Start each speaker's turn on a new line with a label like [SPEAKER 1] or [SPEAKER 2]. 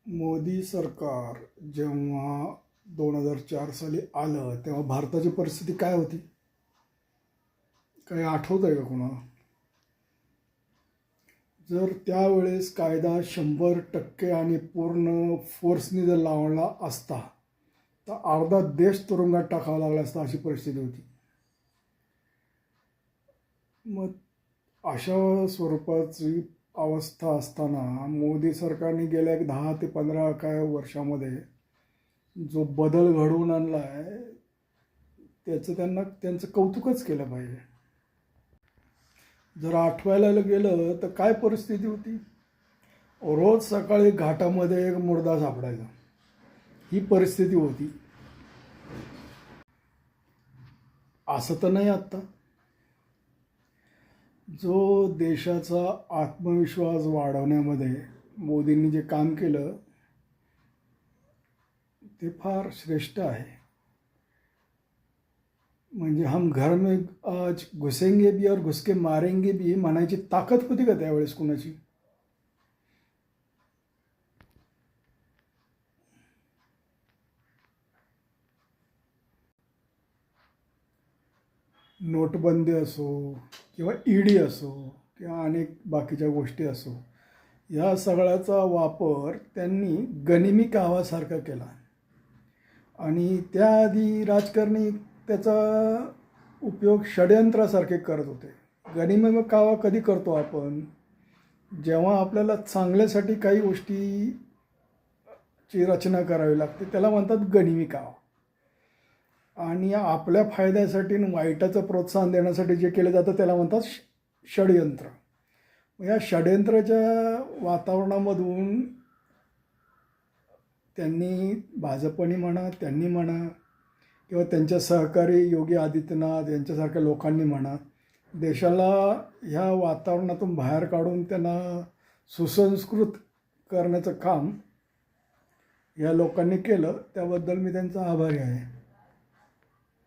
[SPEAKER 1] मोदी सरकार जेव्हा 2004 साली आलं तेव्हा भारताची परिस्थिती काय होती? काही आठवत आहे का कोणाला? जर त्यावेळेस कायदा 100% आणि पूर्ण फोर्सनी जर लावला असता तर अर्धा देश तुरुंगात टाकावा लागला असता, अशी परिस्थिती होती. मग अशा स्वरूपाची अवस्था असताना मोदी सरकारने गेल्या 10 ते 15 काय वर्षामध्ये जो बदल घडवून आणला आहे त्यांचं कौतुकच केलं पाहिजे. जर आठवायला गेलं तर काय परिस्थिती होती? रोज सकाळी घाटामध्ये एक मुर्दा सापडायचा, ही परिस्थिती होती. असं तर नाही. आत्ता जो देशाचा आत्मविश्वास वाढवण्यामध्ये मोदींनी जे काम केलं ते फार श्रेष्ठ आहे. म्हणजे हम घर में आज घुसेंगे भी और घुस के मारेंगे भी म्हणायची ताकद होती का त्यावेळेस कुणाची? नोटबंदी असो किंवा ईडी असो किंवा अनेक बाकीच्या गोष्टी असो, या सगळ्याचा वापर त्यांनी गनिमी कावासारखा केला. आणि त्याआधी राजकारणी त्याचा उपयोग षडयंत्रासारखे करत होते. गनिमी कावा कधी करतो आपण? जेव्हा आपल्याला चांगल्यासाठी काही गोष्टीची रचना करावी लागते, त्याला म्हणतात गनिमी कावा. आणि आपल्या फायद्यासाठी वाईटाचं प्रोत्साहन देण्यासाठी जे केलं जातं त्याला म्हणतात षडयंत्र. या षडयंत्राच्या वातावरणामधून त्यांनी, भाजपनी म्हणा, त्यांनी म्हणा किंवा त्यांच्या सहकारी योगी आदित्यनाथ यांच्यासारख्या लोकांनी म्हणा, देशाला ह्या वातावरणातून बाहेर काढून त्यांना सुसंस्कृत करण्याचं काम या लोकांनी केलं. त्याबद्दल मी त्यांचा आभारी आहे.